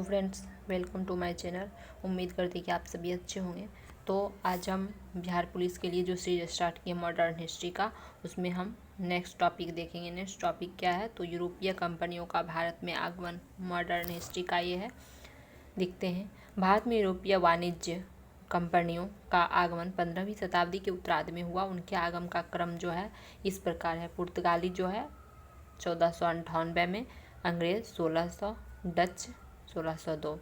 Friends, welcome to my channel. उम्मीद करती कि आप सभी अच्छे होंगे। तो आज हम बिहार पुलिस के लिए जो सीरीज स्टार्ट किए मॉडर्न हिस्ट्री का, उसमें हम नेक्स्ट टॉपिक देखेंगे। नेक्स्ट टॉपिक क्या है? तो यूरोपीय कंपनियों का भारत में आगमन, मॉडर्न हिस्ट्री का ये है। देखते हैं। भारत में यूरोपीय वाणिज्य कंपनियों का आगमन 15वीं शताब्दी के उत्तरार्ध में हुआ। उनके आगमन का क्रम जो है इस प्रकार है। पुर्तगाली जो है 1498 में, अंग्रेज 1600, डच 1602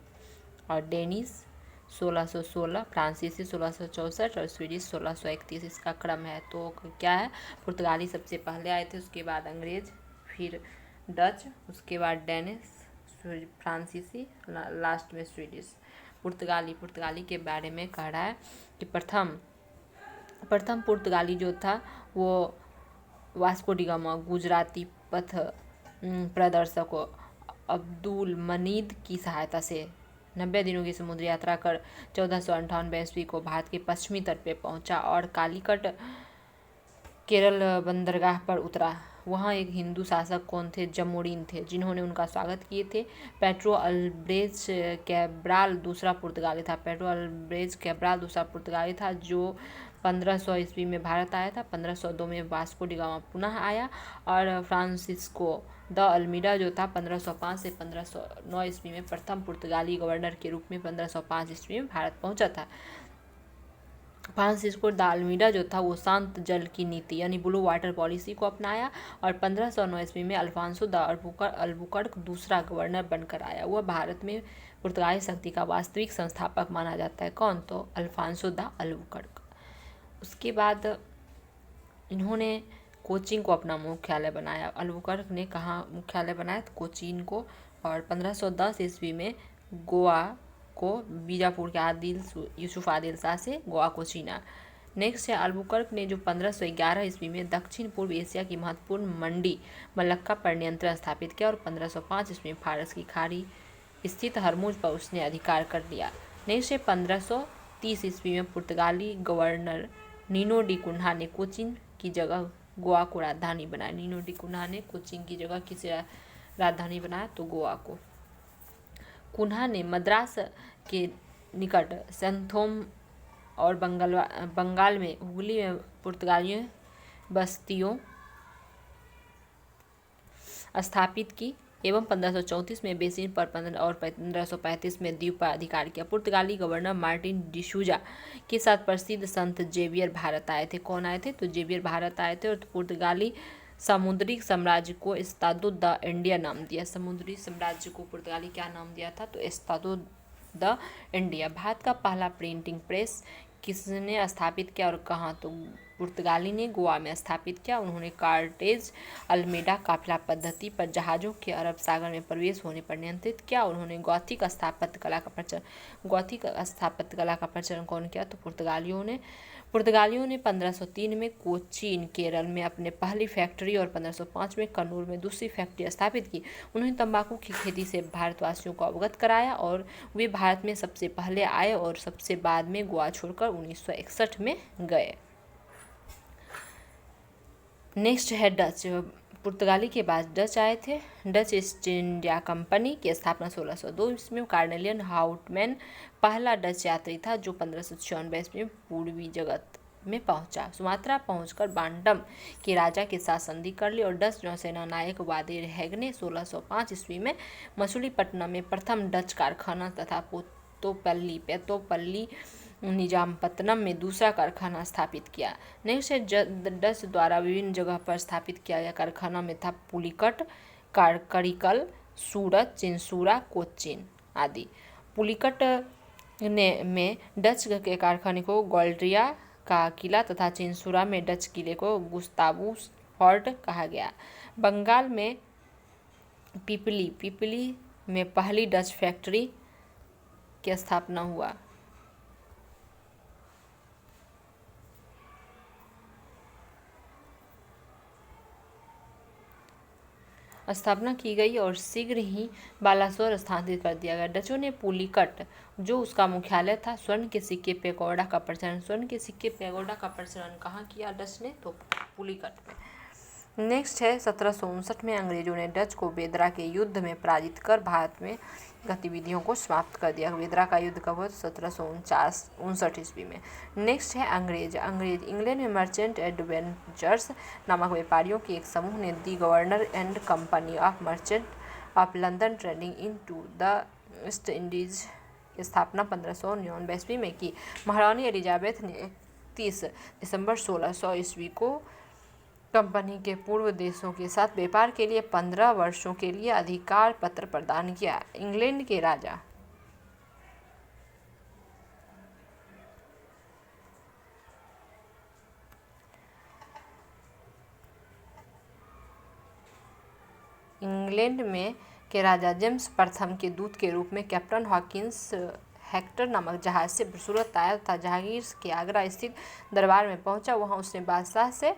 और डेनिश 1616, फ्रांसीसी 1664 और स्वीडिश 1631 इसका क्रम है। तो क्या है? पुर्तगाली सबसे पहले आए थे, उसके बाद अंग्रेज, फिर डच, उसके बाद डेनिश, फ्रांसीसी, लास्ट में स्वीडिश। पुर्तगाली के बारे में कह रहा है कि प्रथम पुर्तगाली जो था वो वास्को डी गामा गुजराती पथ प्रदर्शकों अब्दुल मनीद की सहायता से 90 दिनों की समुद्री यात्रा कर 1498 ईस्वी को भारत के पश्चिमी तट पे पहुंचा और कालीकट केरल बंदरगाह पर उतरा। वहाँ एक हिंदू शासक कौन थे? जमोरिन थे, जिन्होंने उनका स्वागत किए थे। पेड्रो अल्ब्रेज कैब्राल दूसरा पुर्तगाली था। जो 1500 ईस्वी में भारत आया था। 1502 में वास्को डी गामा पुनः आया और फ्रांसिस्को द अल्मीडा जो था 1505 से 1509 ईस्वी में प्रथम पुर्तगाली गवर्नर के रूप में 1505 ईस्वी में भारत पहुंचा था। फ्रांसिस्को द अल्मीडा जो था वो शांत जल की नीति यानी ब्लू वाटर पॉलिसी को अपनाया और 1509 ईस्वी में अल्फांसो द अल्बुकर्क दूसरा गवर्नर बनकर आया। वह भारत में पुर्तगाली शक्ति का वास्तविक संस्थापक माना जाता है। कौन? तो अल्फांसो द अल्बुकर्क। उसके बाद इन्होंने कोचीन को अपना मुख्यालय बनाया। अल्बुकर्क ने कहाँ मुख्यालय बनाया? तो कोचीन को। और 1510 ईस्वी में गोवा को बीजापुर के यूसुफ आदिल शाह से गोवा को छीना। नेक्स्ट है अल्बुकर्क ने जो 1511 ईस्वी में दक्षिण पूर्व एशिया की महत्वपूर्ण मंडी मलक्का पर नियंत्रण स्थापित किया और 1505 ईस्वी में फारस की खाड़ी स्थित हरमुज पर उसने अधिकार कर लिया। नेक्स्ट है 1530 ईस्वी में पुर्तगाली गवर्नर नीनो डी कुन्हा ने कोचीन की जगह गोवा को राजधानी बनाया। नीनो डी कुन्हा ने कोचीन की जगह किसे राजधानी बनाया? तो गोवा को। कुन्हा ने मद्रास के निकट सैंथोम और बंगाल में हुगली में पुर्तगाली बस्तियों स्थापित की एवं 1534 में बेसिन पर और 1535 में द्वीप पर अधिकार किया। पुर्तगाली गवर्नर मार्टिन डिसूजा के साथ प्रसिद्ध संत जेवियर भारत आए थे। कौन आए थे? तो जेवियर भारत आए थे और पुर्तगाली सामुद्रिक साम्राज्य को एस्तादो द इंडिया नाम दिया। समुद्री साम्राज्य को पुर्तगाली क्या नाम दिया था? तो एस्तादो द इंडिया। भारत का पहला प्रिंटिंग प्रेस किसने स्थापित किया और कहाँ? तो पुर्तगाली ने गोवा में स्थापित किया। उन्होंने कार्टेज अल्मेडा काफिला पद्धति पर जहाज़ों के अरब सागर में प्रवेश होने पर नियंत्रित किया। उन्होंने गॉथिक स्थापत्य कला का प्रचलन कौन किया? तो पुर्तगालियों ने 1503 में कोचीन केरल में अपने पहली फैक्ट्री और 1505 में कन्नूर में दूसरी फैक्ट्री स्थापित की। उन्होंने तंबाकू की खेती से भारतवासियों को अवगत कराया और वे भारत में सबसे पहले आए और सबसे बाद में गोवा छोड़कर 1961 में गए। नेक्स्ट है डच। पुर्तगाली के बाद डच आए थे। डच ईस्ट इंडिया कंपनी की स्थापना 1602 ईस्वी में कार्नेलियन हाउटमैन पहला डच यात्री था जो 1596 ईस्वी में पूर्वी जगत में पहुंचा। सुमात्रा पहुंचकर बांडम के राजा के साथ संधि कर ली और डच नौसेना नायक वादेर हैग ने 1605 ईस्वी में मछलीपट्टनम में प्रथम डच कारखाना तथा पेत्तोपल्ली निजामपत्तनम में दूसरा कारखाना स्थापित किया। नेक्स्ट है डच द्वारा विभिन्न जगह पर स्थापित किया गया कारखाना में था पुलिकट, करिकल, सूरत, चिंसूरा, कोचीन आदि। पुलिकट में डच के कारखाने को गोल्ड्रिया का किला तथा चिंसूरा में डच किले को गुस्तावुस फोर्ट कहा गया। बंगाल में पिपली में पहली डच फैक्ट्री की स्थापना हुआ। स्थापना की गई और शीघ्र ही बालासोर स्थानांतरित कर दिया गया। डचों ने पुलिकट जो उसका मुख्यालय था स्वर्ण के सिक्के पेगोडा का प्रचलन कहाँ किया डच ने? तो पुलिकट में। नेक्स्ट है 1759 में अंग्रेजों ने डच को बेदरा के युद्ध में पराजित कर भारत में गतिविधियों को समाप्त कर दिया। बेदरा का युद्ध कब हुआ? 1759 ईस्वी में। नेक्स्ट है अंग्रेज। इंग्लैंड में मर्चेंट एडवेंचर्स नामक व्यापारियों के एक समूह ने the governor and company of merchant of London trading into the East Indies की स्थापना 1599 ईस्वी में की। महारानी एलिजाबेथ ने 31 दिसंबर 1600 ईस्वी को कंपनी के पूर्व देशों के साथ व्यापार के लिए 15 वर्षों के लिए अधिकार पत्र प्रदान किया। इंग्लैंड के राजा जेम्स प्रथम के दूत के रूप में कैप्टन हॉकिंस हेक्टर नामक जहाज से सूरत आया तथा जहांगीर के आगरा स्थित दरबार में पहुंचा। वहां उसने बादशाह से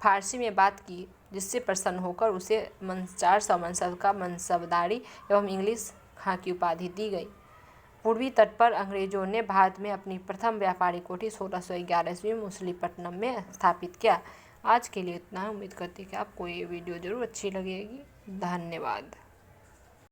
फारसी में बात की, जिससे प्रसन्न होकर उसे 400 मनसब का मनसबदारी एवं इंग्लिश खां की उपाधि दी गई। पूर्वी तट पर अंग्रेजों ने भारत में अपनी प्रथम व्यापारिक कोठी 1611 ईस्वी में मछलीपट्टनम में स्थापित किया। आज के लिए इतना है। उम्मीद करती हूँ कि आपको ये वीडियो ज़रूर अच्छी लगेगी। धन्यवाद।